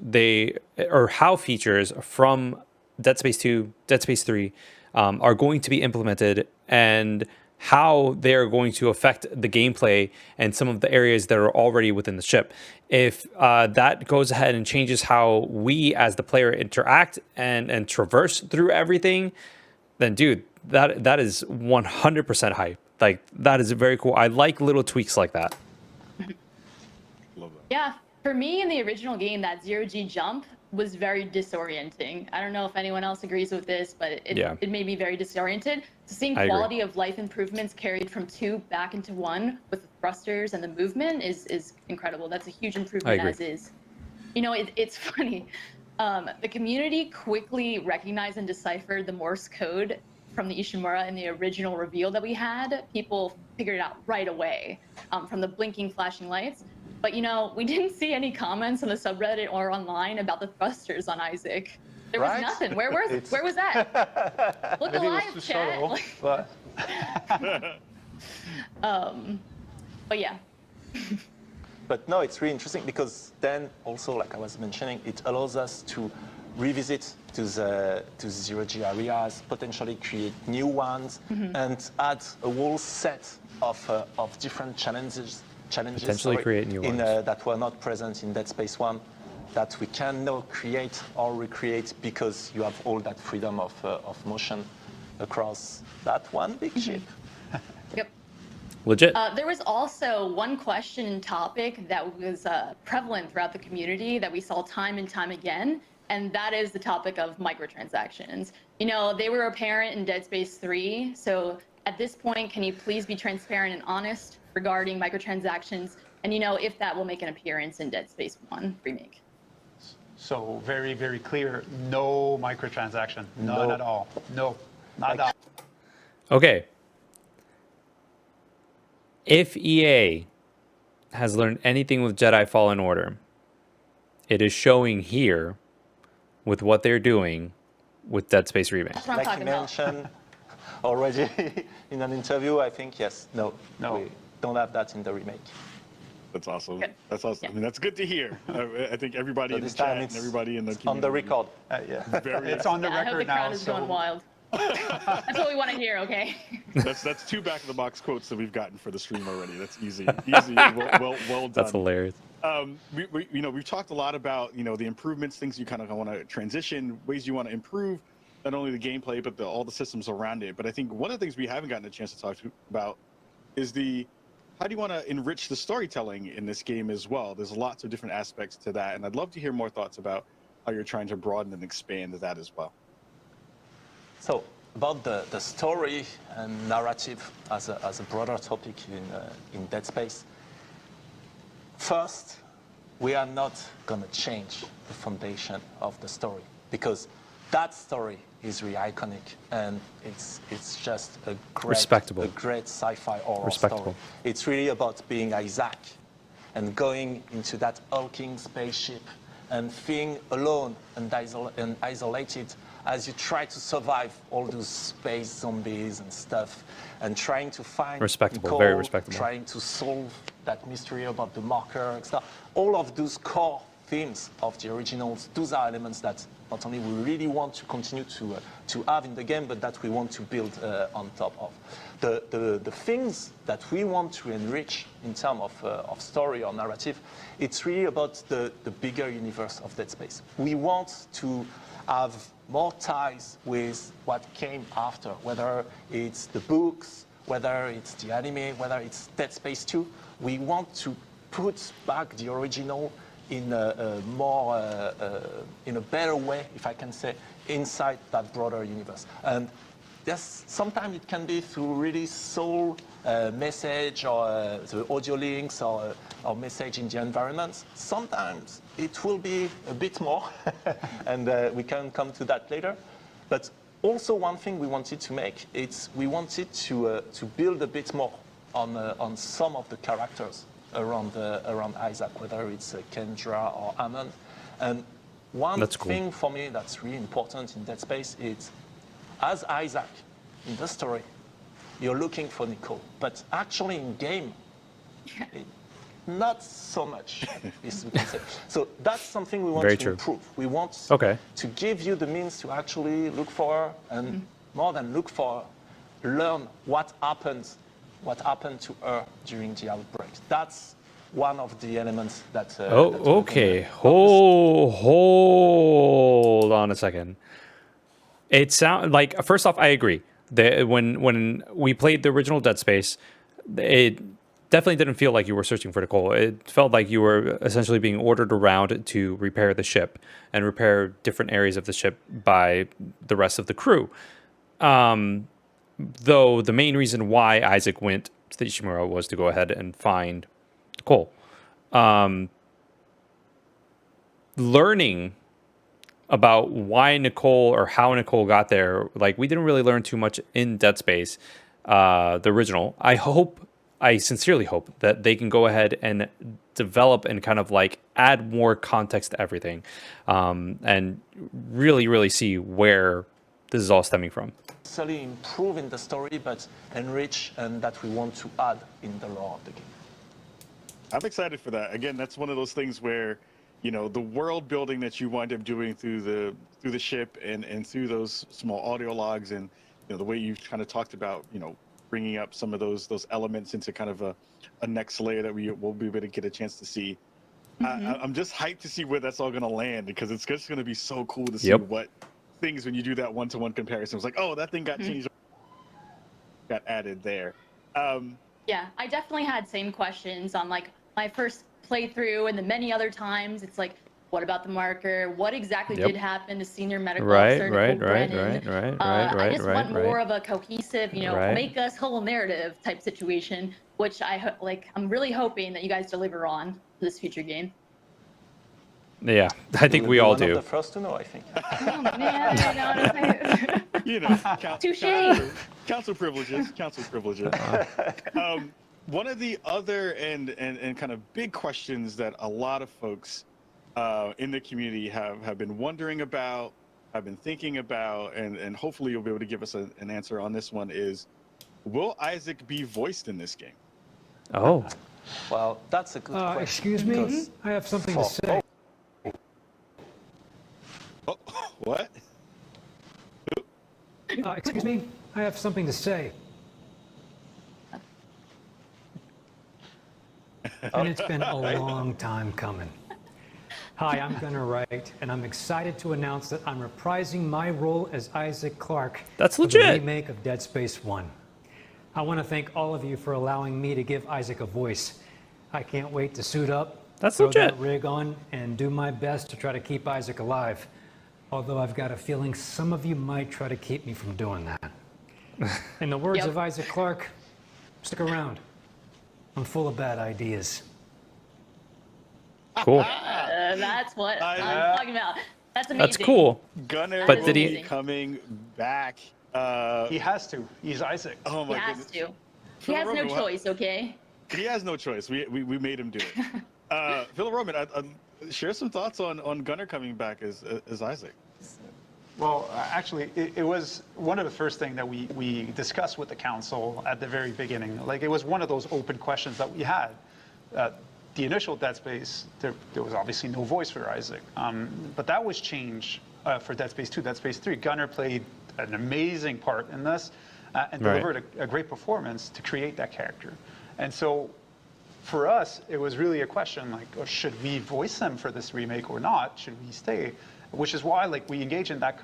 Speaker 1: how features from Dead Space 2, Dead Space 3 are going to be implemented, and how they are going to affect the gameplay and some of the areas that are already within the ship. If that goes ahead and changes how we as the player interact and traverse through everything, then dude, that is 100% hype. Like, that is very cool. I like little tweaks like that.
Speaker 5: Love that.
Speaker 4: Yeah, for me in the original game, that zero-G jump was very disorienting. I don't know if anyone else agrees with this, but it made me very disoriented. So seeing quality of life improvements carried from 2 back into 1 with the thrusters and the movement is incredible. That's a huge improvement as is. You know, it's funny. The community quickly recognized and deciphered the Morse code from the Ishimura in the original reveal that we had. People figured it out right away from the blinking, flashing lights. But, you know, we didn't see any comments on the subreddit or online about the thrusters on Isaac. There was nothing. Where was that? Look alive, chat. But yeah.
Speaker 3: But no, it's really interesting because then also, like I was mentioning, it allows us to revisit to zero-G areas, potentially create new ones, and add a whole set of different challenges
Speaker 1: potentially create new ones
Speaker 3: that were not present in Dead Space 1, that we can now create or recreate because you have all that freedom of motion across that one big ship.
Speaker 4: Yep.
Speaker 1: Legit.
Speaker 4: There was also one question and topic that was prevalent throughout the community that we saw time and time again, and that is the topic of microtransactions. You know, they were apparent in Dead Space 3, so at this point, can you please be transparent and honest regarding microtransactions, and you know, if that will make an appearance in Dead Space 1 Remake?
Speaker 2: So very, very clear, no microtransaction, none at all. No, not at all.
Speaker 1: Okay. If EA has learned anything with Jedi Fallen Order, it is showing here with what they're doing with Dead Space Remake.
Speaker 4: That's what I'm talking about.
Speaker 3: Mentioned already in an interview, I think, yes, no, we don't have that in the remake.
Speaker 5: That's awesome.
Speaker 4: Good.
Speaker 5: That's awesome.
Speaker 4: Yeah.
Speaker 5: I mean, that's good to hear. I think everybody in the chat and everybody in the community.
Speaker 3: On the record.
Speaker 2: It's on the
Speaker 4: I hope
Speaker 2: record
Speaker 4: the crowd
Speaker 2: now.
Speaker 4: is going wild. That's what we want to hear, okay?
Speaker 5: That's 2 back of the box quotes that we've gotten for the stream already. That's easy. Well done.
Speaker 1: That's hilarious.
Speaker 5: We've talked a lot about, the improvements, things you kind of want to transition, ways you want to improve, not only the gameplay, but all the systems around it. But I think one of the things we haven't gotten a chance to talk about is how do you want to enrich the storytelling in this game as well? There's lots of different aspects to that, and I'd love to hear more thoughts about how you're trying to broaden and expand that as well.
Speaker 3: So about the story and narrative as a broader topic in Dead Space. First, we are not going to change the foundation of the story because that story is really iconic and it's just a great sci-fi horror story. It's really about being Isaac and going into that hulking spaceship and feeling alone and isolated as you try to survive all those space zombies and stuff, and trying to find Nico,
Speaker 1: very respectable,
Speaker 3: trying to solve that mystery about the marker and stuff. All of those core themes of the originals, those are elements that not only we really want to continue to have in the game, but that we want to build on top of. The things that we want to enrich in terms of story or narrative, it's really about the bigger universe of Dead Space. We want to have more ties with what came after, whether it's the books whether it's the anime, whether it's Dead Space 2, we want to put back the original in a more, in a better way, if I can say, inside that broader universe. And yes, sometimes it can be through really soul message or the audio links or message in the environments. Sometimes it will be a bit more, and we can come to that later. But also one thing we wanted to make, we wanted to build a bit more on some of the characters around Isaac, whether it's Kendra or Ammon. And one thing for me that's really important in Dead Space is, as Isaac in the story, you're looking for Nico, but actually in game, not so much. So that's something we want to improve. We want to give you the means to actually look for, and more than look for, learn what happened to her during the outbreak. That's one of the elements that.
Speaker 1: Hold on a second. It sounds like, first off, I agree. When we played the original Dead Space, it definitely didn't feel like you were searching for Nicole. It felt like you were essentially being ordered around to repair the ship and repair different areas of the ship by the rest of the crew. Though the main reason why Isaac went to the Ishimura was to go ahead and find Nicole. Learning about why Nicole or how Nicole got there, like, we didn't really learn too much in Dead Space, the original. I sincerely hope that they can go ahead and develop and kind of like add more context to everything, and really, really see where this is all stemming from.
Speaker 3: Necessarily improve in the story, but enrich, and that we want to add in the lore of the game.
Speaker 5: I'm excited for that. Again, that's one of those things where, you know, the world building that you wind up doing through the ship and through those small audio logs, and, you know, the way you've kind of talked about, you know, bringing up some of those elements into kind of a next layer that we'll be able to get a chance to see. I'm just hyped to see where that's all going to land, because it's just going to be so cool to see what things, when you do that one-to-one comparison, it's like, oh, that thing got changed, got added there.
Speaker 4: Yeah, I definitely had same questions on like my first playthrough, and the many other times it's like, what about the marker? What exactly did happen to senior medical officer Nicole Brennan? I just want more of a cohesive, you know, make us whole narrative type situation, which I'm really hoping that you guys deliver on for this future game.
Speaker 1: Yeah, I think we all do.
Speaker 3: The first to know, I think.
Speaker 4: Oh, man,
Speaker 5: you know, council privileges. One of the other and kind of big questions that a lot of folks in the community have been wondering about, have been thinking about, and hopefully you'll be able to give us an answer on this one is, will Isaac be voiced in this game?
Speaker 1: Oh.
Speaker 3: Well, that's a good question.
Speaker 6: Excuse me, I have something to say.
Speaker 5: Oh, what?
Speaker 6: Excuse me, I have something to say. And it's been a long time coming. Hi, I'm Gunnar Wright, and I'm excited to announce that I'm reprising my role as Isaac Clarke.
Speaker 1: That's legit.
Speaker 6: For the remake of Dead Space 1. I want to thank all of you for allowing me to give Isaac a voice. I can't wait to suit up, throw that rig on, and do my best to try to keep Isaac alive. Although I've got a feeling some of you might try to keep me from doing that. In the words of Isaac Clarke, stick around. I'm full of bad ideas.
Speaker 1: Cool.
Speaker 4: That's what I'm talking about. That's amazing.
Speaker 1: That's cool.
Speaker 5: Gunnar
Speaker 1: but
Speaker 5: did he coming back?
Speaker 2: He has to. He's Isaac.
Speaker 5: Oh my
Speaker 4: goodness. He has to. He has no choice, okay?
Speaker 5: He has no choice. We made him do it. Phil Roman, share some thoughts on Gunnar coming back as Isaac.
Speaker 2: Well, actually, it was one of the first things that we discussed with the council at the very beginning. Like, it was one of those open questions that we had. The initial Dead Space, there was obviously no voice for Isaac. But that was changed for Dead Space 2, Dead Space 3. Gunnar played an amazing part in this and delivered a great performance to create that character. And so for us, it was really a question like, oh, should we voice him for this remake or not? Should we stay? Which is why, we engage in that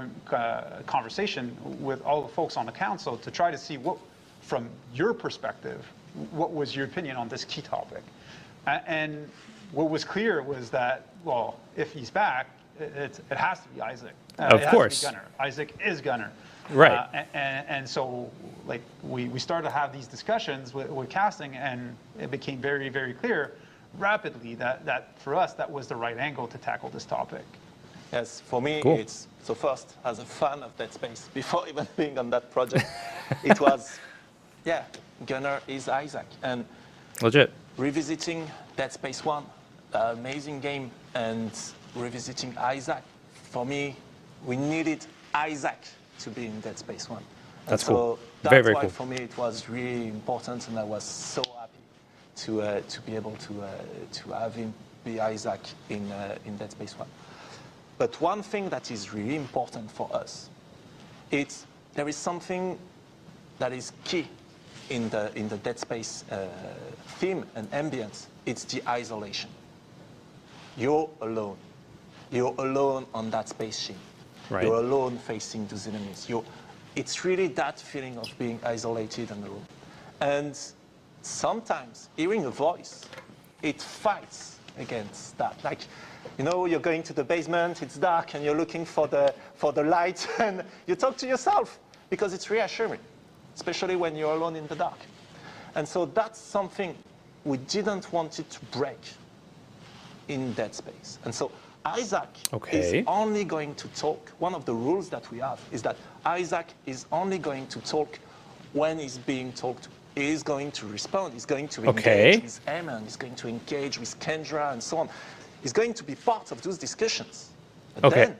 Speaker 2: conversation with all the folks on the council to try to see what from your perspective, what was your opinion on this key topic? And what was clear was that, well, if he's back, it has to be Isaac.
Speaker 1: Of course.
Speaker 2: Gunner. Isaac is Gunner.
Speaker 1: Right.
Speaker 2: And so, like, we started to have these discussions with casting, and it became very, very clear rapidly that for us, that was the right angle to tackle this topic.
Speaker 3: Yes, for me,
Speaker 1: cool.
Speaker 3: It's so first, as a fan of Dead Space, before even being on that project, it was, yeah, Gunner is Isaac. And
Speaker 1: legit.
Speaker 3: Revisiting Dead Space 1, amazing game, and revisiting Isaac, for me, we needed Isaac to be in Dead Space 1.
Speaker 1: That's
Speaker 3: so
Speaker 1: cool.
Speaker 3: That's
Speaker 1: very, very
Speaker 3: why
Speaker 1: cool.
Speaker 3: For me, it was really important, and I was so happy to be able to have him be Isaac in Dead Space 1. But one thing that is really important for us, there is something that is key in the Dead Space theme and ambience. It's the isolation. You're alone. You're alone on that spaceship.
Speaker 1: Right.
Speaker 3: You're alone facing those enemies. It's really that feeling of being isolated and alone. And sometimes hearing a voice, it fights against that. Like, you know, you're going to the basement, it's dark, and you're looking for the light, and you talk to yourself because it's reassuring, especially when you're alone in the dark. And so that's something we didn't want it to break in Dead Space. And so Isaac is only going to talk. One of the rules that we have is that Isaac is only going to talk when he's being talked to. He is going to respond. He's going to engage with Eamon. He's going to engage with Kendra and so on. He's going to be part of those discussions. But then,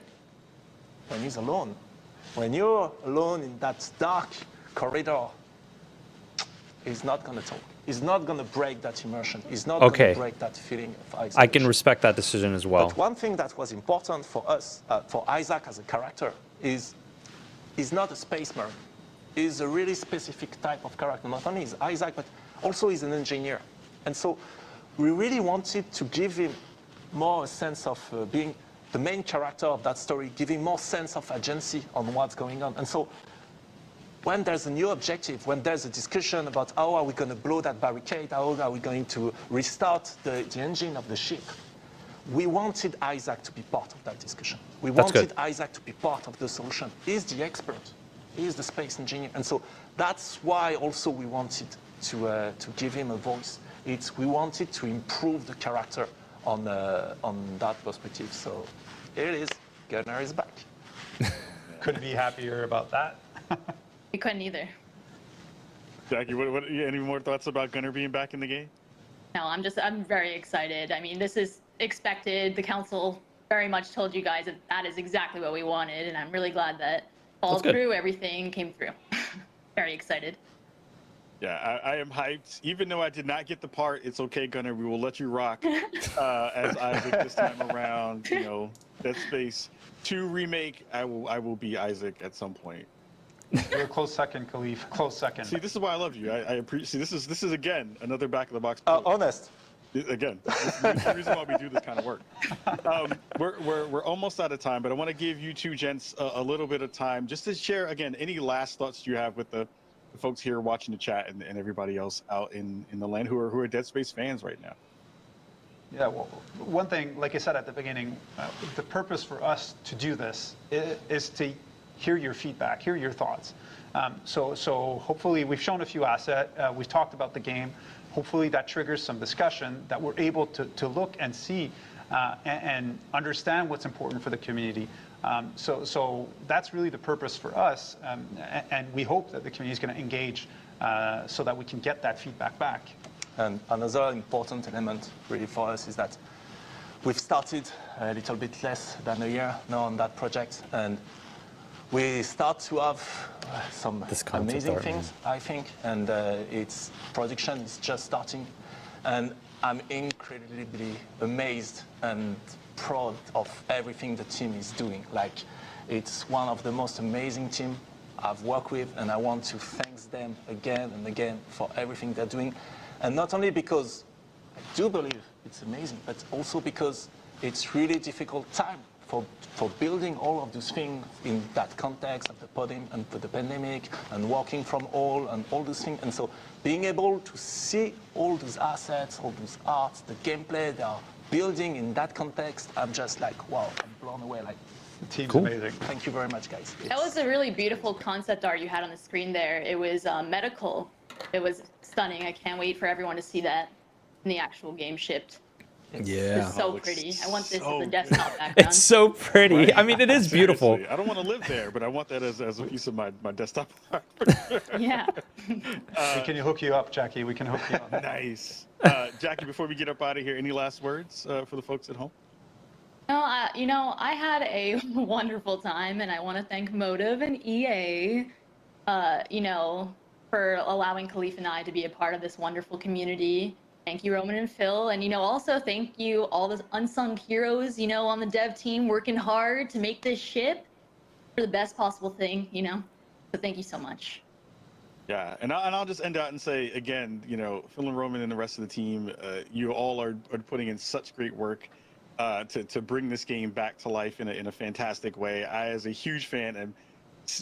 Speaker 3: when he's alone, when you're alone in that dark corridor, he's not going to talk. He's not going to break that immersion. He's not going to break that feeling of isolation.
Speaker 1: I can respect that decision as well.
Speaker 3: But one thing that was important for us, for Isaac as a character, is he's not a space marine. He's a really specific type of character. Not only is Isaac, but also he's an engineer. And so we really wanted to give him more a sense of being the main character of that story, give him more sense of agency on what's going on. And so when there's a new objective, when there's a discussion about how are we going to blow that barricade, how are we going to restart the engine of the ship, we wanted Isaac to be part of that discussion. We wanted Isaac to be part of the solution. He's the expert. He's the space engineer. And so that's why also we wanted to give him a voice. We wanted to improve the character on that perspective. So here it is. Gunner is back.
Speaker 2: Couldn't be happier about that.
Speaker 4: We couldn't either.
Speaker 5: Jackie, any more thoughts about Gunner being back in the game?
Speaker 4: No, I'm very excited. I mean, this is expected. The council very much told you guys that is exactly what we wanted, and I'm really glad that followed through, everything came through. Very excited.
Speaker 5: Yeah, I am hyped. Even though I did not get the part, it's okay, Gunner. We will let you rock as Isaac this time around. You know, Dead Space 2 remake. I will be Isaac at some point.
Speaker 2: You're a close second, Khalif. Close second.
Speaker 5: See, this is why I love you. I appreciate. See, this is again another back of the box.
Speaker 3: Honest.
Speaker 5: Again, this is the reason why we do this kind of work. We're almost out of time, but I want to give you two gents a little bit of time just to share again any last thoughts you have with the folks here watching the chat and everybody else out in the land who are Dead Space fans right now.
Speaker 2: Yeah, well, one thing, like I said at the beginning, the purpose for us to do this is to hear your feedback, hear your thoughts. So hopefully we've shown a few assets. We've talked about the game. Hopefully that triggers some discussion that we're able to look and see and understand what's important for the community. So that's really the purpose for us. And we hope that the community is going to engage so that we can get that feedback back.
Speaker 3: And another important element really for us is that we've started a little bit less than a year now on that project. And we start to have some amazing things, I think, and its production is just starting. And I'm incredibly amazed and proud of everything the team is doing. Like, it's one of the most amazing teams I've worked with, and I want to thank them again and again for everything they're doing. And not only because I do believe it's amazing, but also because it's really difficult time for building all of these things in that context of the pandemic and working from all and all these things. And so being able to see all those assets, all those arts, the gameplay they are building in that context, I'm just like, wow, I'm blown away. Like,
Speaker 2: the team's
Speaker 1: cool.
Speaker 2: amazing.
Speaker 3: Thank you very much, guys.
Speaker 4: That was a really beautiful concept art you had on the screen there. It was medical. It was stunning. I can't wait for everyone to see that in the actual game shipped.
Speaker 1: Yeah.
Speaker 4: It's so pretty. I want this as a desktop background.
Speaker 1: It's so pretty. Right? I mean, it is beautiful.
Speaker 5: I don't want to live there, but I want that as a piece of my desktop.
Speaker 4: Yeah.
Speaker 2: We can hook you up, Jackie. We can hook you up.
Speaker 5: Nice. Jackie, before we get up out of here, any last words for the folks at home?
Speaker 4: No, I had a wonderful time, and I want to thank Motive and EA, for allowing Khalif and I to be a part of this wonderful community. Thank you, Roman and Phil. And, also thank you all those unsung heroes, on the dev team working hard to make this ship for the best possible thing, So thank you so much.
Speaker 5: Yeah, and I'll just end out and say, again, Phil and Roman and the rest of the team, you all are putting in such great work to bring this game back to life in a fantastic way. I, as a huge fan, am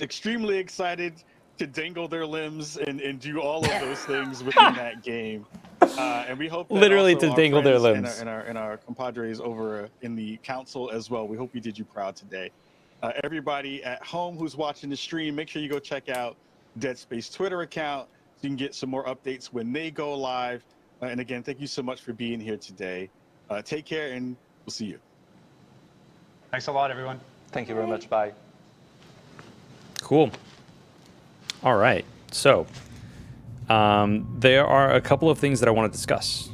Speaker 5: extremely excited to dangle their limbs and do all of those things within that game. And we hope that
Speaker 1: literally
Speaker 5: also
Speaker 1: to dangle their limbs
Speaker 5: and our compadres over in the council as well. We hope we did you proud today. Everybody at home who's watching the stream, make sure you go check out Dead Space Twitter account so you can get some more updates when they go live. And again, thank you so much for being here today. Take care, and we'll see you.
Speaker 2: Thanks a lot, everyone.
Speaker 3: Thank you very much. Bye.
Speaker 1: Cool. All right. So there are a couple of things that I want to discuss.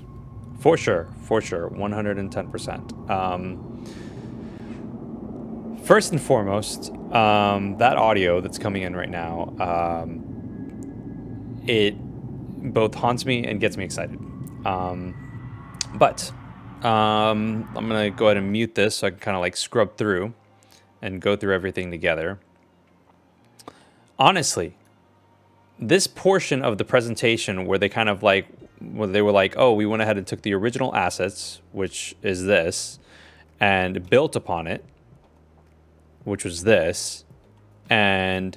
Speaker 1: For sure. 110%. First and foremost, that audio that's coming in right now, it both haunts me and gets me excited. But I'm going to go ahead and mute this so I can kind of like scrub through and go through everything together. Honestly, this portion of the presentation where they kind of like, where they were like, oh, we went ahead and took the original assets, which is this, and built upon it, which was this, and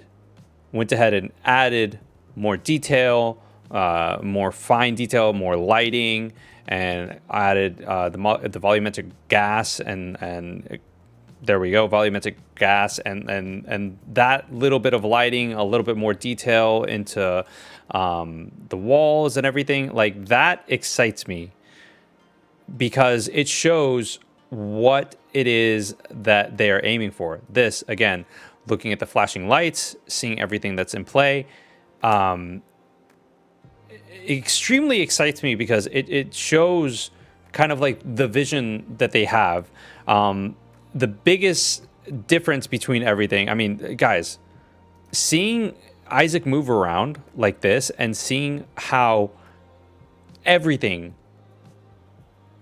Speaker 1: went ahead and added more detail, more fine detail, more lighting, and added the volumetric gas and there we go, volumetric gas, and that little bit of lighting, a little bit more detail into the walls and everything. Like, that excites me because it shows what it is that they are aiming for. This, again, looking at the flashing lights, seeing everything that's in play, extremely excites me because it shows kind of like the vision that they have. The biggest difference between everything, I mean, guys, seeing Isaac move around like this and seeing how everything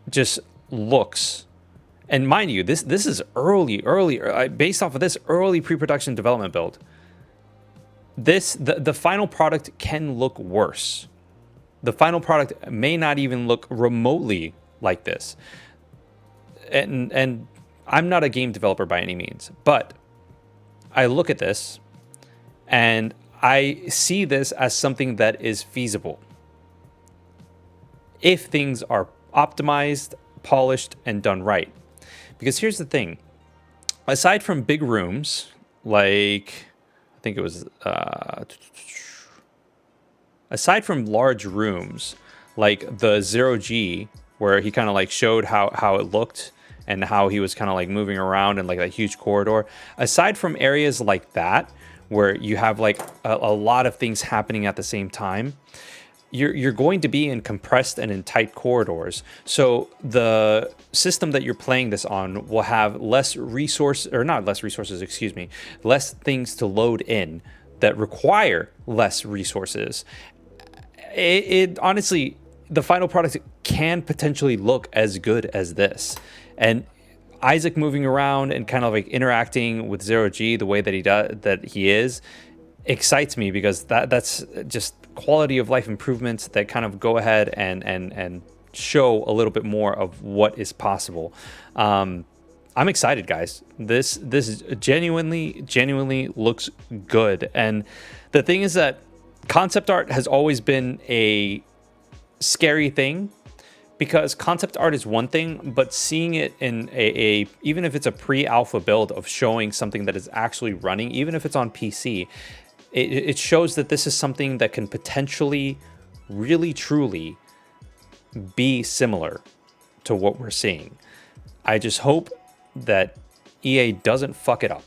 Speaker 1: just looks, and mind you, this is early, based off of this early pre-production development build. The final product can look worse. The final product may not even look remotely like this. And I'm not a game developer by any means, but I look at this and I see this as something that is feasible if things are optimized, polished, and done right. Because here's the thing, aside from big rooms, like I think it was, aside from large rooms, like the 0G, where he kind of like showed how it looked and how he was kind of like moving around in like a huge corridor. Aside from areas like that, where you have like a lot of things happening at the same time, you're going to be in compressed and in tight corridors. So the system that you're playing this on will have less things to load in that require less resources. It honestly, the final product can potentially look as good as this. And Isaac moving around and kind of like interacting with 0G the way that he is excites me, because that's just quality of life improvements that kind of go ahead and show a little bit more of what is possible. I'm excited, guys. This genuinely looks good. And the thing is that concept art has always been a scary thing, because concept art is one thing, but seeing it in a even if it's a pre-alpha build of showing something that is actually running, even if it's on PC, it shows that this is something that can potentially really truly be similar to what we're seeing. I just hope that EA doesn't fuck it up.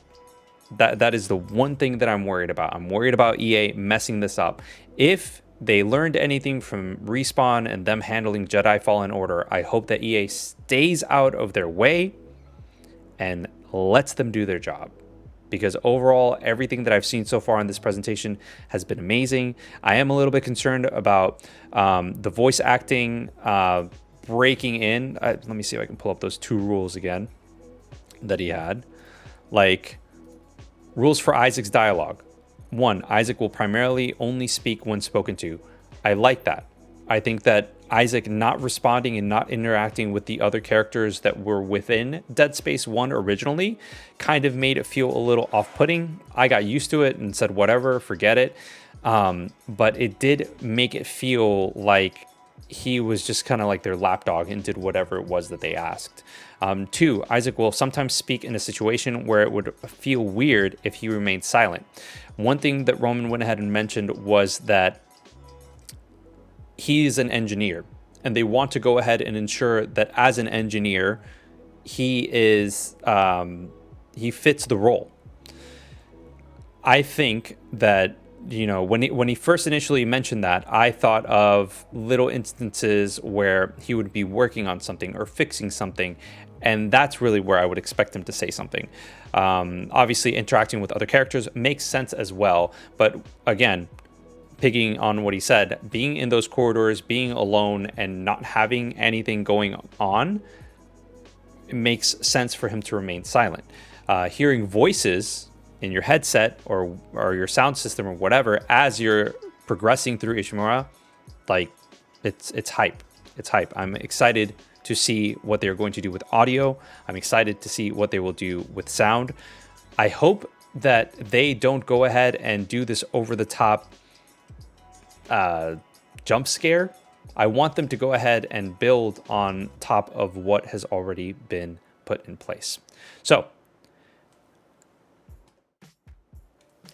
Speaker 1: That is the one thing that I'm worried about. I'm worried about EA messing this up. If they learned anything from Respawn and them handling Jedi Fallen Order, I hope that EA stays out of their way and lets them do their job. Because overall, everything that I've seen so far in this presentation has been amazing. I am a little bit concerned about the voice acting breaking in. Let me see if I can pull up those 2 rules again that he had. Like, rules for Isaac's dialogue. 1, Isaac will primarily only speak when spoken to. I like that. I think that Isaac not responding and not interacting with the other characters that were within Dead Space 1 originally kind of made it feel a little off-putting. I got used to it and said, whatever, forget it. But it did make it feel like he was just kind of like their lapdog and did whatever it was that they asked. 2, Isaac will sometimes speak in a situation where it would feel weird if he remained silent. One thing that Roman went ahead and mentioned was that he's an engineer, and they want to go ahead and ensure that as an engineer, he is he fits the role. I think that, you know, when he first initially mentioned that, I thought of little instances where he would be working on something or fixing something, and that's really where I would expect him to say something. Obviously, interacting with other characters makes sense as well, but again, picking on what he said, being in those corridors, being alone, and not having anything going on, it makes sense for him to remain silent. Hearing voices in your headset or your sound system or whatever as you're progressing through Ishimura, like, it's hype. It's hype. I'm excited to see what they're going to do with audio. I'm excited to see what they will do with sound. I hope that they don't go ahead and do this over-the-top jump scare. I want them to go ahead and build on top of what has already been put in place. So,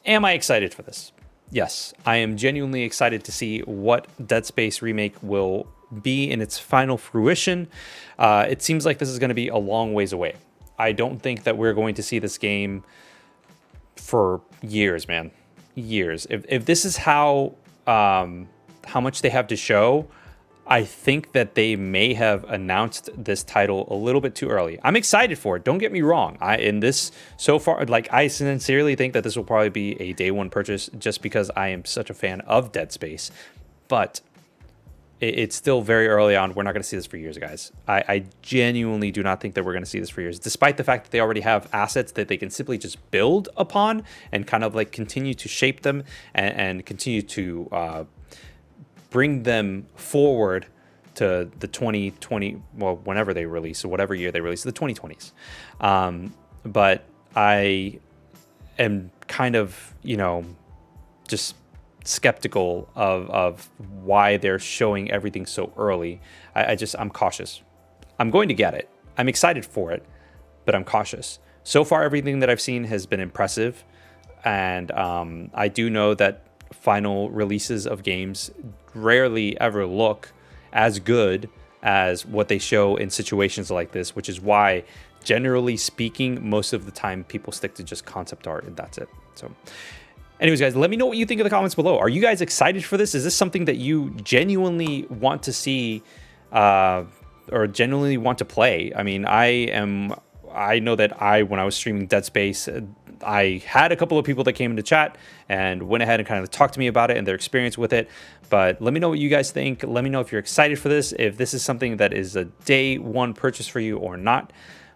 Speaker 1: am I excited for this? Yes, I am genuinely excited to see what Dead Space Remake will be in its final fruition. It seems like this is going to be a long ways away. I don't think that we're going to see this game for years, man. Years. If this is how much they have to show, I think that they may have announced this title a little bit too early. I'm excited for it. Don't get me wrong. So far, like, I sincerely think that this will probably be a day one purchase just because I am such a fan of Dead Space. But it's still very early on. We're not going to see this for years, guys. I genuinely do not think that we're going to see this for years, despite the fact that they already have assets that they can simply just build upon and kind of like continue to shape them and continue to bring them forward to the 2020, well, whenever they release, or whatever year they release, the 2020s. But I am kind of, just skeptical of why they're showing everything so early. I'm cautious. I'm going to get it. I'm excited for it, but I'm cautious. So far, everything that I've seen has been impressive. And I do know that final releases of games rarely ever look as good as what they show in situations like this, which is why, generally speaking, most of the time people stick to just concept art and that's it. So anyways, guys, let me know what you think in the comments below. Are you guys excited for this? Is this something that you genuinely want to see or genuinely want to play? I mean, I know that when I was streaming Dead Space, I had a couple of people that came into chat and went ahead and kind of talked to me about it and their experience with it. But let me know what you guys think. Let me know if you're excited for this, if this is something that is a day one purchase for you or not.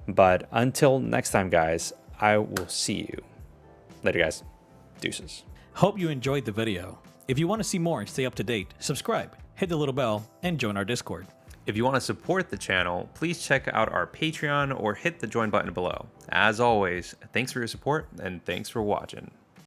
Speaker 1: But until next time, guys, I will see you later, guys. Deuces.
Speaker 7: Hope you enjoyed the video. If you want to see more and stay up to date, subscribe, hit the little bell, and join our Discord.
Speaker 1: If you want to support the channel, please check out our Patreon or hit the join button below. As always, thanks for your support and thanks for watching.